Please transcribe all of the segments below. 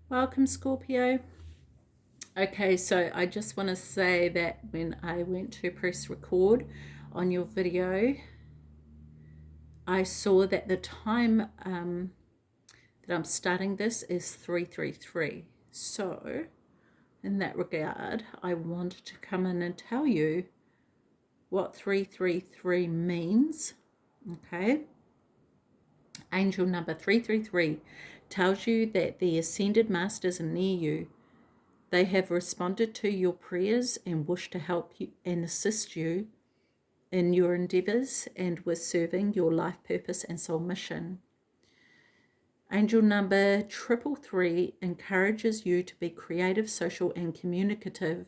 Welcome, Scorpio. Okay, so I just want to say that when I went to press record on your video, I saw that the time that I'm starting this is 333. So, in that regard, I wanted to come in and tell you what 333 means. Okay. Angel number 333 tells you that the ascended masters are near you. They have responded to your prayers and wish to help you and assist you in your endeavors and with serving your life purpose and soul mission. Angel number 333 encourages you to be creative, social, and communicative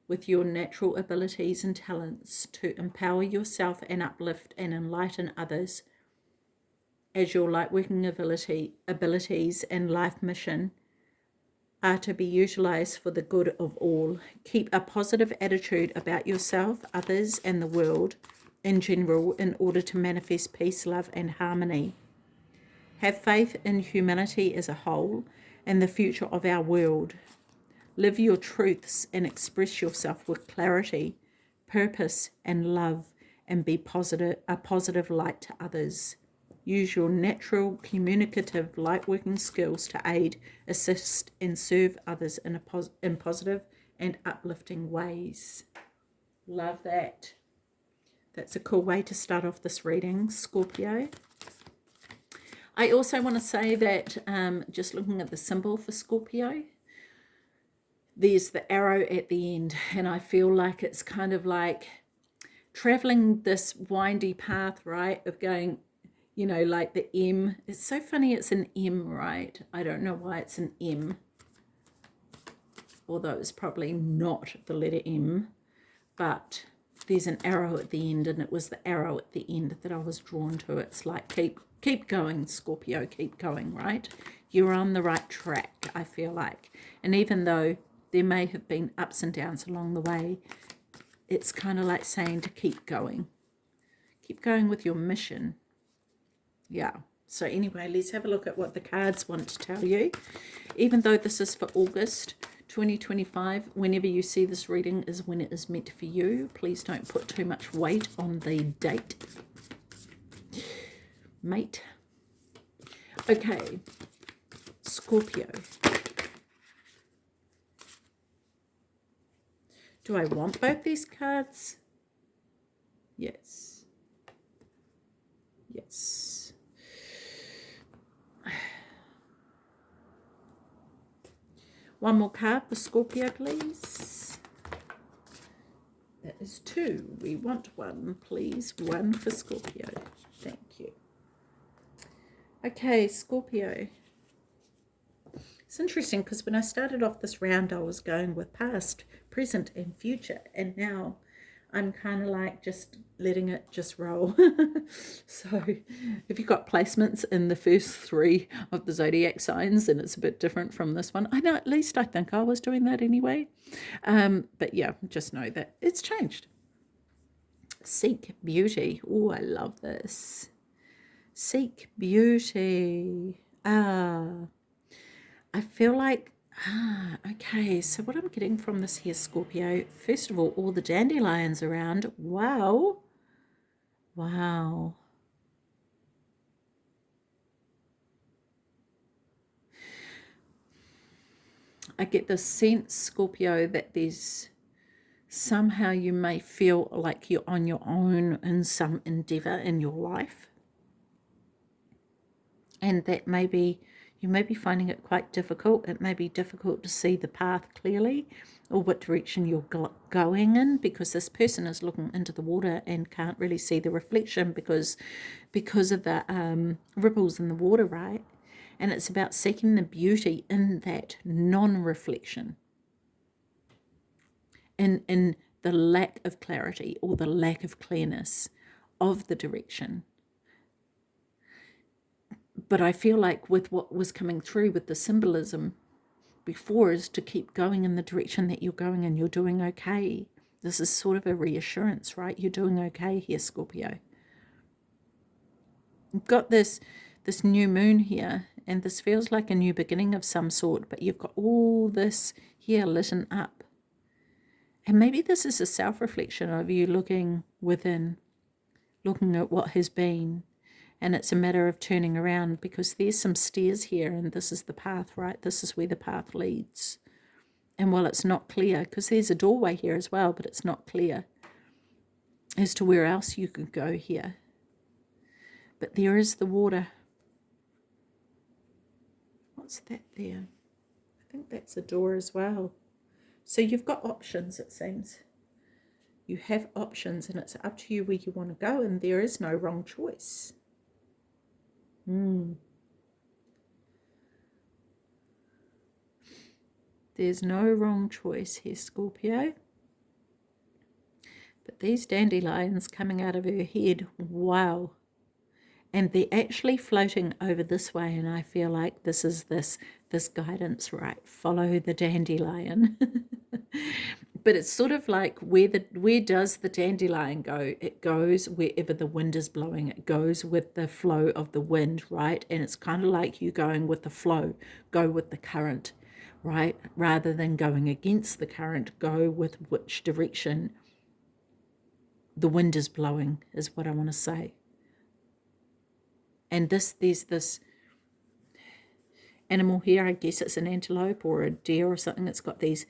with your natural abilities and talents to empower yourself and uplift and enlighten others as your lightworking abilities and life mission are to be utilized for the good of all. Keep a positive attitude about yourself, others, and the world in general in order to manifest peace, love, and harmony. Have faith in humanity as a whole and the future of our world. Live your truths and express yourself with clarity, purpose, and love, and be a positive light to others. Use your natural communicative lightworking skills to aid, assist, and serve others in positive and uplifting ways. Love that. That's a cool way to start off this reading, Scorpio. I also want to say that just looking at the symbol for Scorpio, there's the arrow at the end, and I feel like it's kind of like traveling this windy path, right, of going, you know, like the M. It's so funny it's an M, right? I don't know why it's an M, although it's probably not the letter M, but there's an arrow at the end, and it was the arrow at the end that I was drawn to. It's like, keep going, Scorpio, keep going, right? You're on the right track, I feel like. And even though there may have been ups and downs along the way, it's kind of like saying to keep going. Keep going with your mission. Yeah. So anyway, let's have a look at what the cards want to tell you. Even though this is for August 2025, whenever you see this reading is when it is meant for you. Please don't put too much weight on the date. Mate. Okay. Scorpio. Do I want both these cards? Yes. Yes. One more card for Scorpio, please. That is two. We want one, please. One for Scorpio. Thank you. Okay, Scorpio. It's interesting because when I started off this round, I was going with past, present, and future. And now I'm kind of like just letting it just roll. So if you've got placements in the first three of the zodiac signs, then it's a bit different from this one. I know, at least I think I was doing that anyway. But yeah, just know that it's changed. Seek beauty. Oh, I love this. Seek beauty. I feel like, okay, so what I'm getting from this here, Scorpio, first of all the dandelions around. Wow. Wow. I get the sense, Scorpio, that there's somehow you may feel like you're on your own in some endeavor in your life. And that maybe you may be finding it quite difficult. It may be difficult to see the path clearly or what direction you're going in, because this person is looking into the water and can't really see the reflection because of the ripples in the water, right? And it's about seeking the beauty in that non-reflection, in the lack of clarity or the lack of clearness of the direction. But I feel like with what was coming through with the symbolism before is to keep going in the direction that you're going, and you're doing okay. This is sort of a reassurance, right? You're doing okay here, Scorpio. You've got this this new moon here, and this feels like a new beginning of some sort, but you've got all this here lit up. And maybe this is a self-reflection of you looking within, looking at what has been, and it's a matter of turning around, because there's some stairs here, and this is the path, right? This is where the path leads. And while it's not clear, because there's a doorway here as well, but it's not clear as to where else you could go here. But there is the water. What's that there? I think that's a door as well. So you've got options, it seems. You have options, and it's up to you where you want to go, and there is no wrong choice. There's no wrong choice here, Scorpio. But these dandelions coming out of her head, wow. And they're actually floating over this way, and I feel like this is this guidance, right? Follow the dandelion. But it's sort of like, where does the dandelion go? It goes wherever the wind is blowing. It goes with the flow of the wind, right? And it's kind of like you going with the flow, go with the current, right? Rather than going against the current, go with which direction the wind is blowing, is what I want to say. And there's this animal here, I guess it's an antelope or a deer or something. It's got these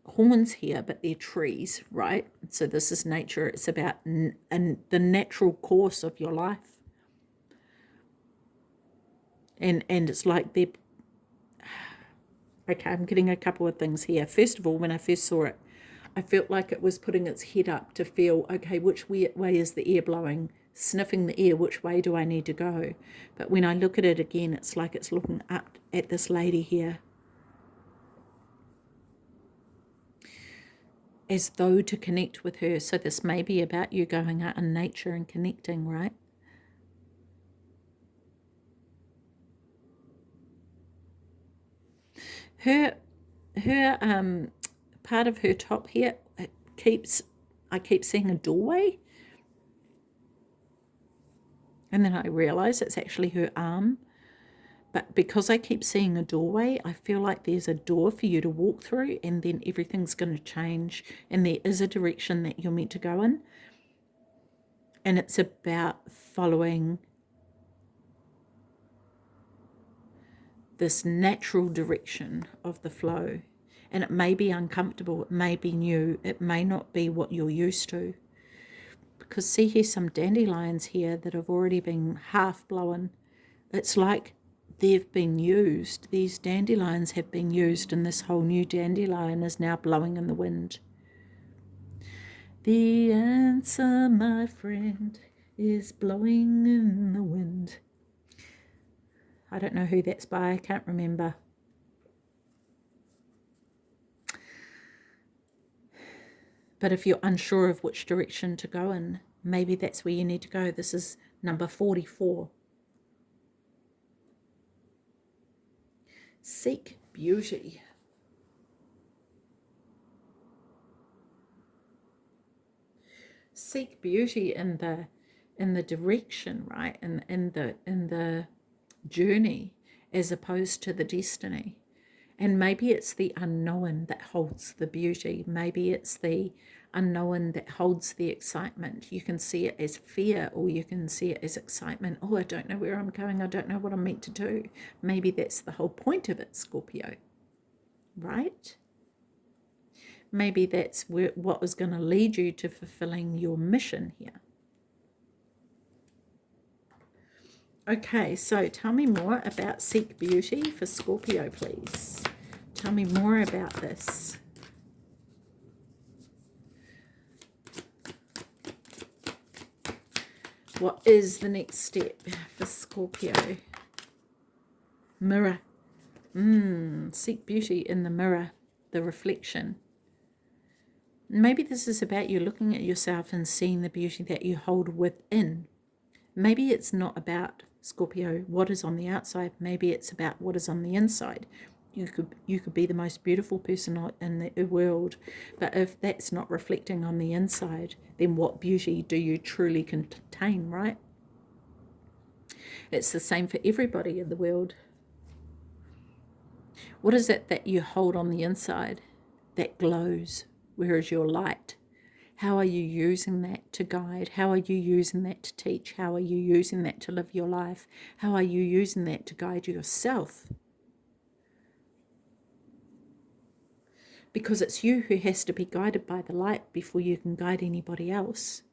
horns here, but they're trees, right? So this is nature. It's about the natural course of your life. And it's like they're... Okay, I'm getting a couple of things here. First of all, when I first saw it, I felt like it was putting its head up to feel, okay, which way is the air blowing? Sniffing the air, which way do I need to go? But when I look at it again, it's like it's looking up at this lady here, as though to connect with her. So this may be about you going out in nature and connecting, right? Her part of her top here, I keep seeing a doorway. And then I realize it's actually her arm. But because I keep seeing a doorway, I feel like there's a door for you to walk through, and then everything's going to change. And there is a direction that you're meant to go in. And it's about following this natural direction of the flow. And it may be uncomfortable, it may be new, it may not be what you're used to. Because see, here's some dandelions here that have already been half blown. It's like they've been used. These dandelions have been used, and this whole new dandelion is now blowing in the wind. The answer, my friend, is blowing in the wind. I don't know who that's by, I can't remember. But if you're unsure of which direction to go in, maybe that's where you need to go. This is number 44. Seek beauty. Seek beauty in the direction, right? In the journey, as opposed to the destiny. And maybe it's the unknown that holds the beauty. Maybe it's the unknown that holds the excitement. You can see it as fear, or you can see it as excitement. Oh, I don't know where I'm going. I don't know what I'm meant to do. Maybe that's the whole point of it, Scorpio. Right? Maybe that's what is going to lead you to fulfilling your mission here. Okay, so tell me more about Seek Beauty for Scorpio, please. Tell me more about this. What is the next step for Scorpio? Mirror. Seek beauty in the mirror, the reflection. Maybe this is about you looking at yourself and seeing the beauty that you hold within. Maybe it's not about, Scorpio, what is on the outside. Maybe it's about what is on the inside. You could be the most beautiful person in the world, but if that's not reflecting on the inside, then what beauty do you truly contain, right? It's the same for everybody in the world. What is it that you hold on the inside that glows? Where is your light? How are you using that to guide? How are you using that to teach? How are you using that to live your life? How are you using that to guide yourself? Because it's you who has to be guided by the light before you can guide anybody else.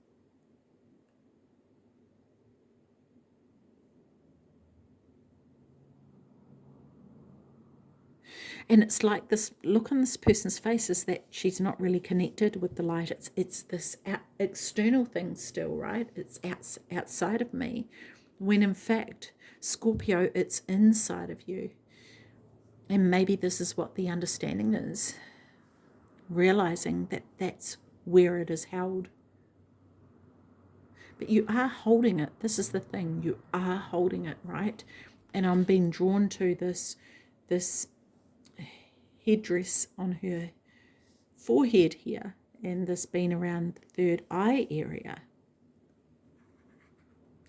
And it's like this look on this person's face is that she's not really connected with the light. It's this external thing still, right? It's outside of me. When in fact, Scorpio, it's inside of you. And maybe this is what the understanding is. Realizing that that's where it is held. But you are holding it. This is the thing. You are holding it, right? And I'm being drawn to this headdress on her forehead here, and this being around the third eye area.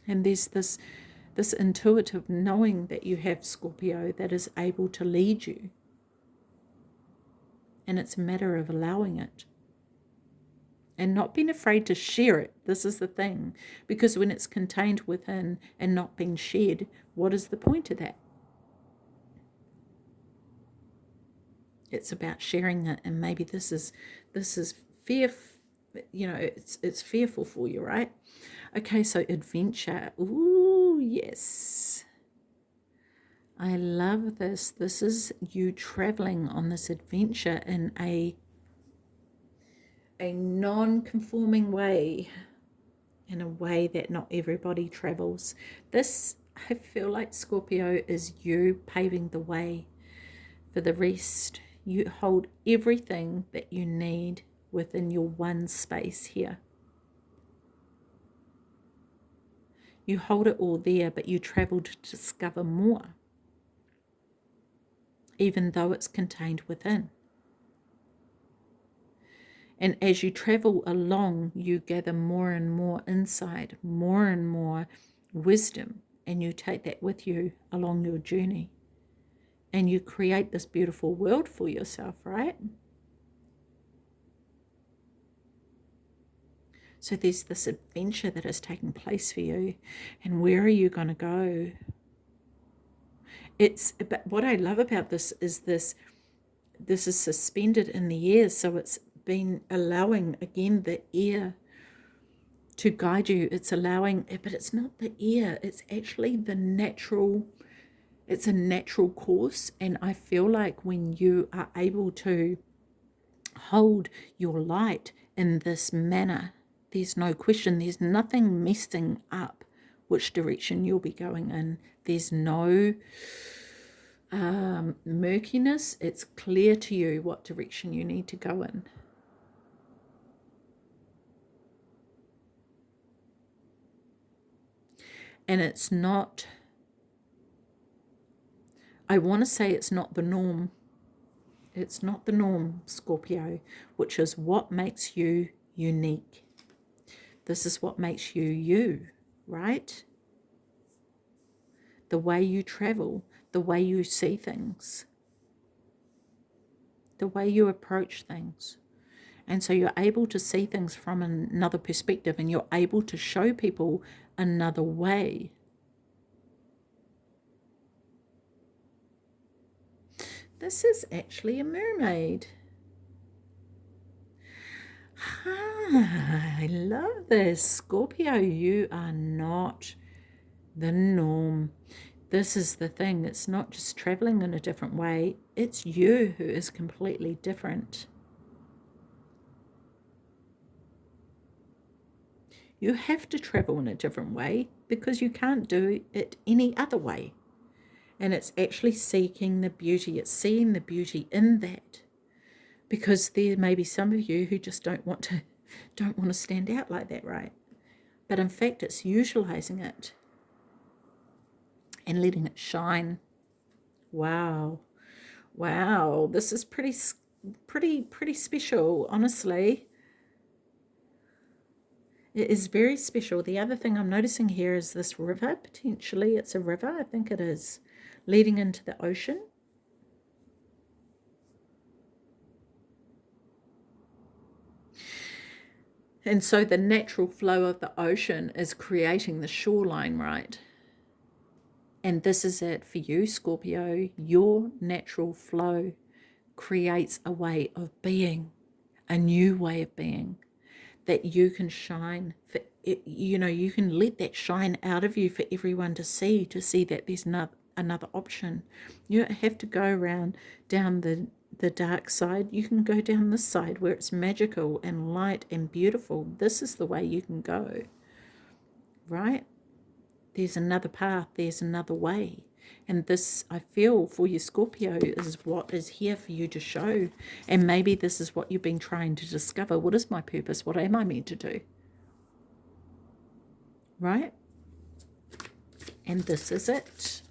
And there's this intuitive knowing that you have, Scorpio, that is able to lead you. And it's a matter of allowing it. And not being afraid to share it. This is the thing. Because when it's contained within and not being shared, what is the point of that? It's about sharing it, and maybe this is fear, it's fearful for you, right? Okay, so adventure. Ooh, yes. I love this. This is you traveling on this adventure in a non-conforming way, in a way that not everybody travels. This, I feel like, Scorpio, is you paving the way for the rest. You hold everything that you need within your one space here. You hold it all there, but you travel to discover more, even though it's contained within. And as you travel along, you gather more and more insight, more and more wisdom, and you take that with you along your journey. And you create this beautiful world for yourself, right? So there's this adventure that is taking place for you. And where are you going to go? But what I love about this is suspended in the air. So it's been allowing, again, the air to guide you. It's allowing, but it's not the air. It's actually it's a natural course. And I feel like when you are able to hold your light in this manner, there's no question, there's nothing messing up which direction you'll be going in. There's no murkiness. It's clear to you what direction you need to go in. And it's not, I want to say it's not the norm. It's not the norm, Scorpio, which is what makes you unique. This is what makes you you, right? The way you travel, the way you see things, the way you approach things. And so you're able to see things from another perspective, and you're able to show people another way. This is actually a mermaid. I love this. Scorpio, you are not the norm. This is the thing. It's not just traveling in a different way. It's you who is completely different. You have to travel in a different way because you can't do it any other way. And it's actually seeking the beauty. It's seeing the beauty in that. Because there may be some of you who just don't want to stand out like that, right? But in fact, it's utilizing it and letting it shine. Wow. Wow. This is pretty special, honestly. It is very special. The other thing I'm noticing here is this river. Potentially it's a river. I think it is. Leading into the ocean. And so the natural flow of the ocean is creating the shoreline, right? And this is it for you, Scorpio. Your natural flow creates a way of being, a new way of being that you can shine for it. You know, you can let that shine out of you for everyone to see that there's another option. You don't have to go around down the dark side. You can go down this side where it's magical and light and beautiful. This is the way you can go, right? There's another path, there's another way. And this, I feel, for you, Scorpio, is what is here for you to show. And maybe this is what you've been trying to discover. What is my purpose? What am I meant to do? Right? And this is it.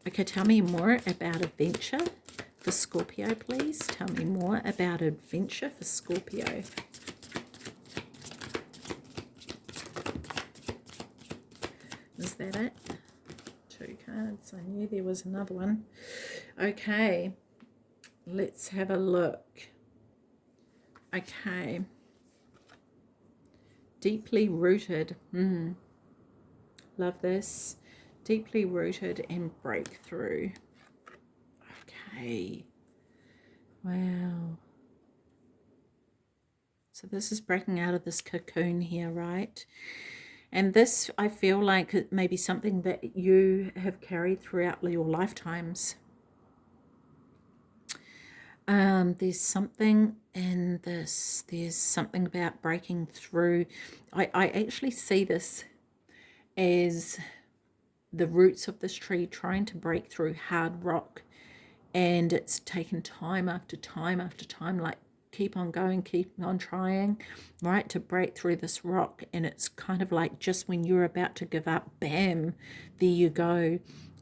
Okay, tell me more about adventure for Scorpio, please. Tell me more about adventure for Scorpio. Is that it? 2 cards. I knew there was another one. Okay, let's have a look. Okay. Deeply rooted. Love this. Deeply rooted and breakthrough. Okay. Wow. So this is breaking out of this cocoon here, right? And this, I feel like it may be something that you have carried throughout your lifetimes. There's something in this. There's something about breaking through. I actually see this as the roots of this tree trying to break through hard rock. And it's taken time after time after time, like keep on going, keep on trying, right, to break through this rock. And it's kind of like just when you're about to give up, bam, there you go.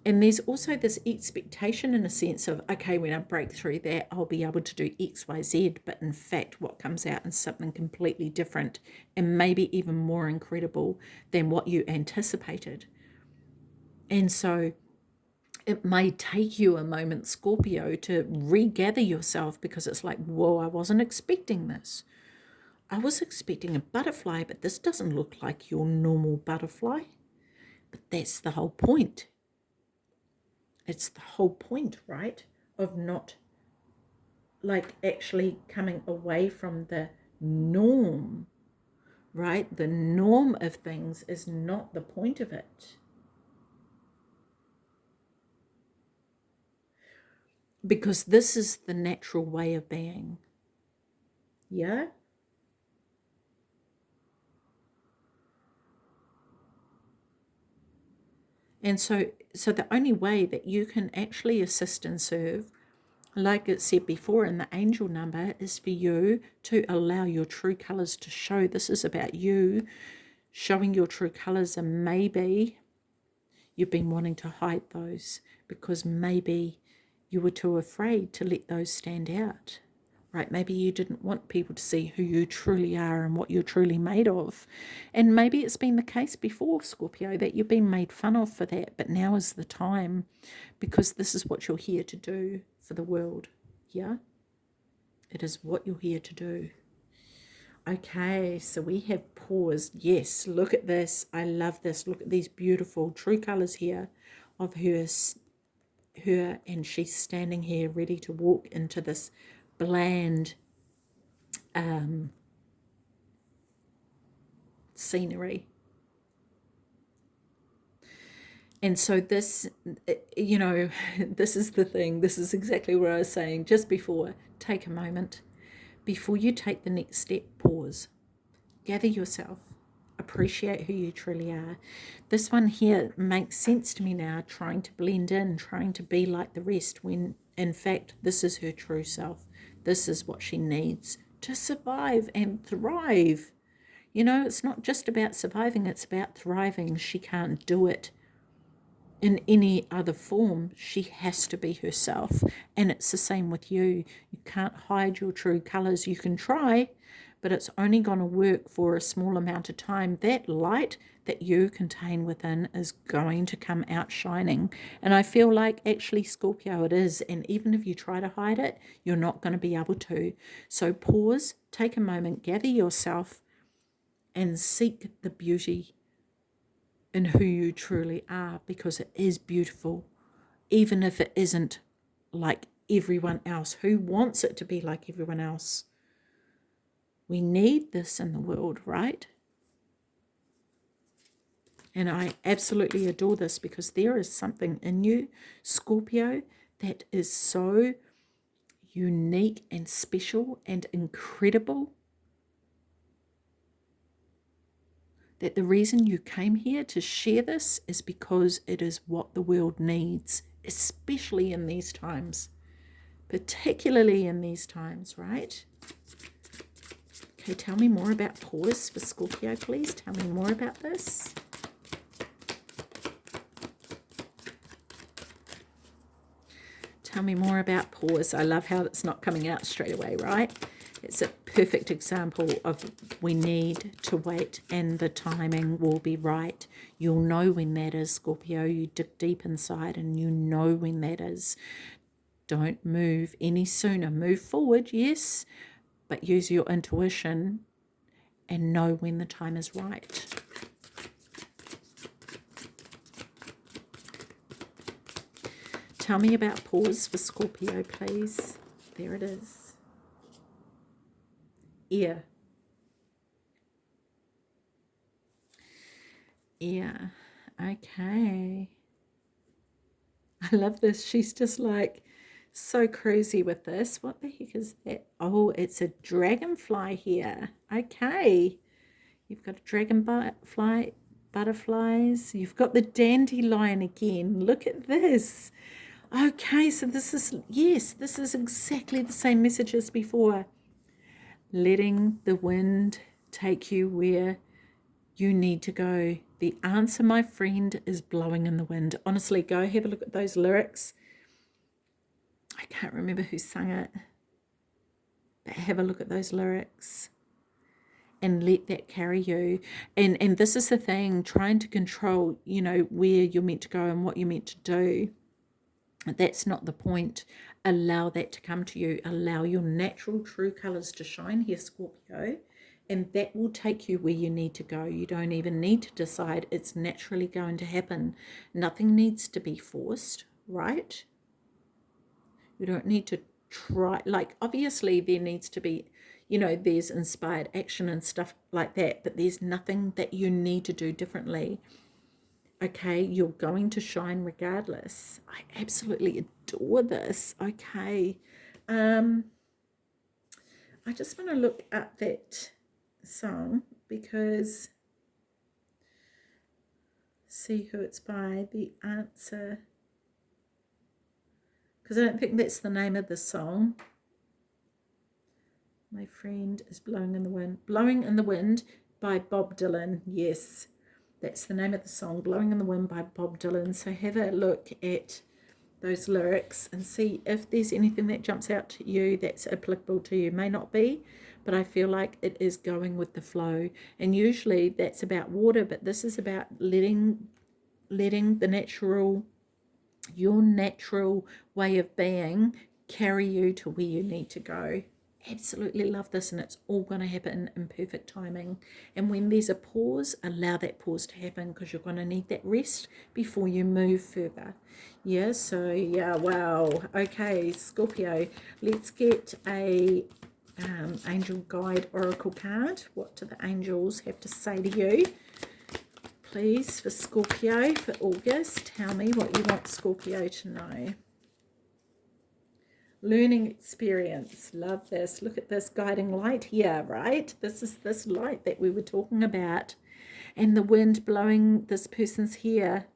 And there's also this expectation in a sense of, okay, when I break through that, I'll be able to do X, Y, Z. But in fact, what comes out is something completely different and maybe even more incredible than what you anticipated. And so it may take you a moment, Scorpio, to regather yourself, because it's like, whoa, I wasn't expecting this. I was expecting a butterfly, but this doesn't look like your normal butterfly. But that's the whole point. It's the whole point, right? Of not like actually coming away from the norm, right? The norm of things is not the point of it. Because this is the natural way of being. Yeah? And so the only way that you can actually assist and serve, like it said before in the angel number, is for you to allow your true colors to show. This is about you showing your true colors, and maybe you've been wanting to hide those because maybe you were too afraid to let those stand out, right? Maybe you didn't want people to see who you truly are and what you're truly made of. And maybe it's been the case before, Scorpio, that you've been made fun of for that, but now is the time, because this is what you're here to do for the world. Yeah? It is what you're here to do. Okay, so we have paused. Yes, look at this. I love this. Look at these beautiful true colors here of her, and she's standing here ready to walk into this bland scenery. And so this, you know, this is the thing. This is exactly what I was saying just before. Take a moment. Before you take the next step, pause. Gather yourself. Appreciate who you truly are. This one here makes sense to me now, trying to blend in, trying to be like the rest, when in fact this is her true self. This is what she needs to survive and thrive. You know, it's not just about surviving, it's about thriving. She can't do it in any other form. She has to be herself. And it's the same with you. You can't hide your true colors. You can try, but it's only going to work for a small amount of time. That light that you contain within is going to come out shining. And I feel like actually, Scorpio, it is. And even if you try to hide it, you're not going to be able to. So pause, take a moment, gather yourself, and seek the beauty in who you truly are, because it is beautiful, even if it isn't like everyone else. Who wants it to be like everyone else? We need this in the world, right? And I absolutely adore this, because there is something in you, Scorpio, that is so unique and special and incredible, that the reason you came here to share this is because it is what the world needs, especially in these times, particularly in these times, right? Okay, tell me more about pause for Scorpio, please. Tell me more about this. Tell me more about pause. I love how it's not coming out straight away, right? It's a perfect example of we need to wait and the timing will be right. You'll know when that is, Scorpio. You dig deep inside and you know when that is. Don't move any sooner. Move forward, yes, but use your intuition and know when the time is right. Tell me about pause for Scorpio, please. There it is. Ear. Ear. Okay. I love this. She's just like so crazy with this. What the heck is that? Oh, it's a dragonfly here. Okay. You've got a dragonfly, butterflies. You've got the dandelion again. Look at this. Okay, so this is, yes, this is exactly the same message as before. Letting the wind take you where you need to go. The answer, my friend, is blowing in the wind. Honestly, go have a look at those lyrics. I can't remember who sang it, but have a look at those lyrics and let that carry you. And this is the thing, trying to control, you know, where you're meant to go and what you're meant to do. That's not the point. Allow that to come to you. Allow your natural true colors to shine here, Scorpio, and that will take you where you need to go. You don't even need to decide. It's naturally going to happen. Nothing needs to be forced, right? You don't need to try. Like, obviously there needs to be, you know, there's inspired action and stuff like that, but there's nothing that you need to do differently. Okay, you're going to shine regardless. I absolutely adore this. Okay. I just want to look at that song, because see who it's by, the answer, because I don't think that's the name of the song. My friend is blowing in the wind. Blowing in the Wind by Bob Dylan. Yes, that's the name of the song, Blowing in the Wind by Bob Dylan. So have a look at those lyrics and see if there's anything that jumps out to you that's applicable to you. May not be, but I feel like it is going with the flow. And usually that's about water, but this is about letting the natural, your natural way of being carry you to where you need to go. Absolutely love this, and it's all going to happen in perfect timing. And when there's a pause, allow that pause to happen, because you're going to need that rest before you move further. Yeah, so yeah, wow. Okay, Scorpio, let's get a angel guide oracle card. What do the angels have to say to you, please, for Scorpio for August? Tell me what you want Scorpio to know. Learning experience. Love this. Look at this guiding light here, right? This is this light that we were talking about. And the wind blowing this person's hair.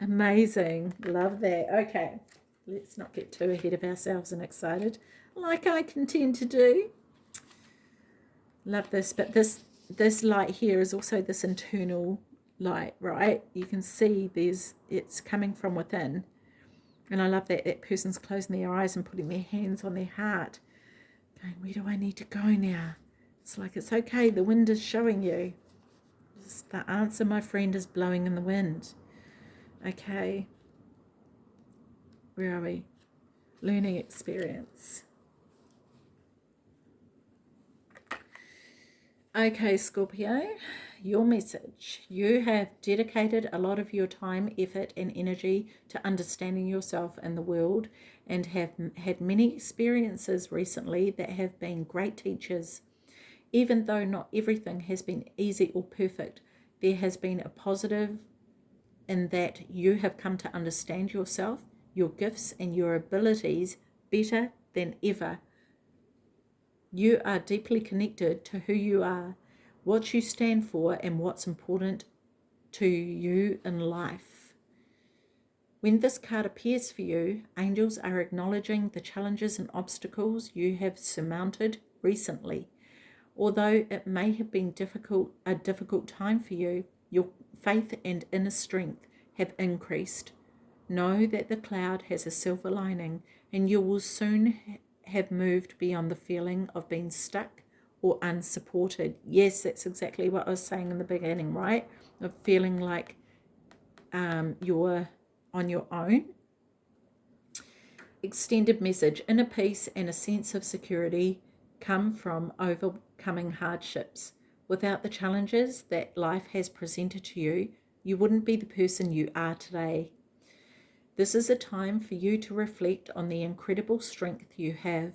Amazing. Love that. Okay. Let's not get too ahead of ourselves and excited, like I tend to do. Love this. But this light here is also this internal light, right? You can see it's coming from within. And I love that that person's closing their eyes and putting their hands on their heart, going, where do I need to go now? It's like, it's okay. The wind is showing you. Just the answer, my friend, is blowing in the wind. Okay. Where are we? Learning experience. Okay, Scorpio, your message. You have dedicated a lot of your time, effort, and energy to understanding yourself and the world, and have had many experiences recently that have been great teachers. Even though not everything has been easy or perfect, there has been a positive in that you have come to understand yourself, your gifts, and your abilities better than ever. You are deeply connected to who you are, what you stand for, and what's important to you in life. When this card appears for you, angels are acknowledging the challenges and obstacles you have surmounted recently. Although it may have been a difficult time for you, your faith and inner strength have increased. Know that the cloud has a silver lining, and you will soon have moved beyond the feeling of being stuck or unsupported. Yes, that's exactly what I was saying in the beginning, right? Of feeling like you're on your own. Extended message: inner peace and a sense of security come from overcoming hardships. Without the challenges that life has presented to you, you wouldn't be the person you are today. This is a time for you to reflect on the incredible strength you have.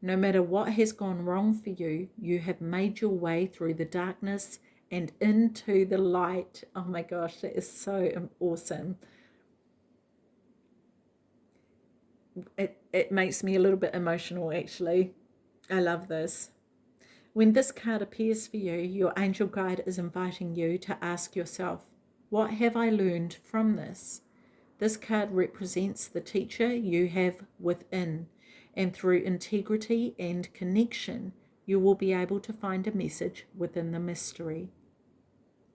No matter what has gone wrong for you, you have made your way through the darkness and into the light. Oh my gosh, that is so awesome. It makes me a little bit emotional, actually. I love this. When this card appears for you, your angel guide is inviting you to ask yourself, what have I learned from this? This card represents the teacher you have within, and through integrity and connection, you will be able to find a message within the mystery.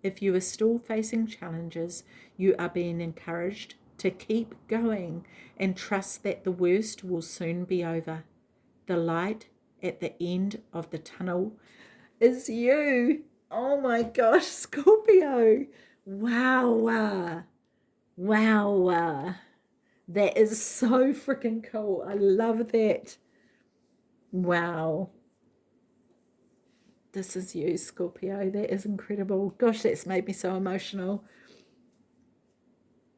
If you are still facing challenges, you are being encouraged to keep going and trust that the worst will soon be over. The light at the end of the tunnel is you. Oh my gosh, Scorpio. Wow. Wow. That is so freaking cool. I love that. Wow. This is you, Scorpio. That is incredible. Gosh, that's made me so emotional.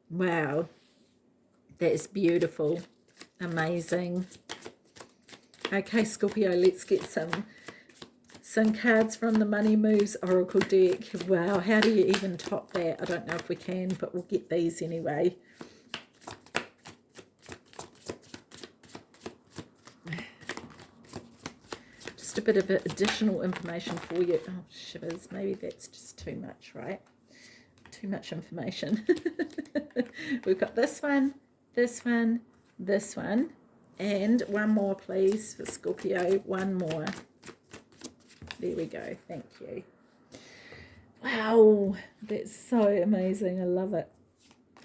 Wow. That is beautiful. Amazing. Okay, Scorpio, let's get some cards from the Money Moves Oracle deck. Wow, how do you even top that? I don't know if we can, but we'll get these anyway. Just a bit of additional information for you. Oh, shivers. Maybe that's just too much, right? Too much information. We've got this one, this one, this one, and one more, please, for Scorpio. One more. There we go. Thank you. Wow, that's so amazing. I love it.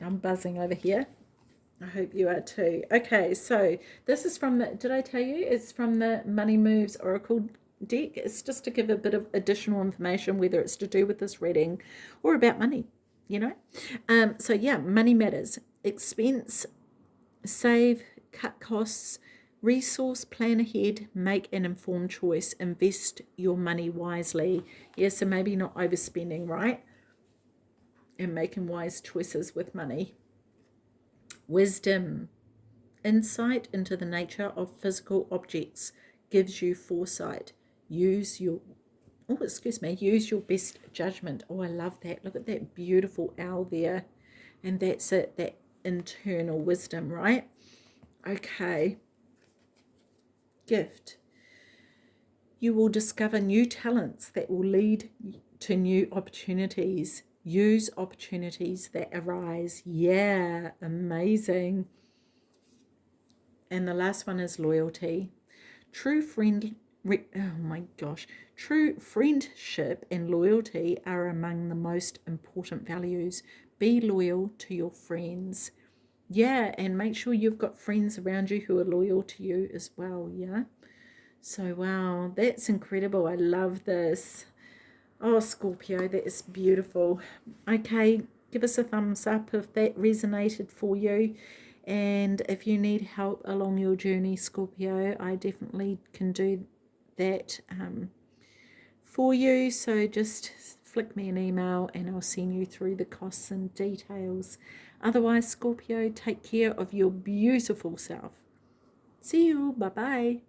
I'm buzzing over here. I hope you are too. Okay, so this is from the, did I tell you? It's from the Money Moves Oracle deck. It's just to give a bit of additional information, whether it's to do with this reading or about money, you know. So yeah, money matters. Expense, save, cut costs, resource plan ahead, make an informed choice, invest your money wisely. Yeah, so maybe not overspending, right? And making wise choices with money. Wisdom, insight into the nature of physical objects gives you foresight. Use your best judgment. Oh, I love that. Look at that beautiful owl there. And that's it, that internal wisdom, right? Okay. Gift. You will discover new talents that will lead to new opportunities. Use opportunities that arise. Yeah, amazing. And the last one is loyalty. True friendship and loyalty are among the most important values. Be loyal to your friends. Yeah, and make sure you've got friends around you who are loyal to you as well, yeah? So, wow, that's incredible. I love this. Oh, Scorpio, that is beautiful. Okay, give us a thumbs up if that resonated for you. And if you need help along your journey, Scorpio, I definitely can do that for you. So just flick me an email and I'll send you through the costs and details. Otherwise, Scorpio, take care of your beautiful self. See you. Bye-bye.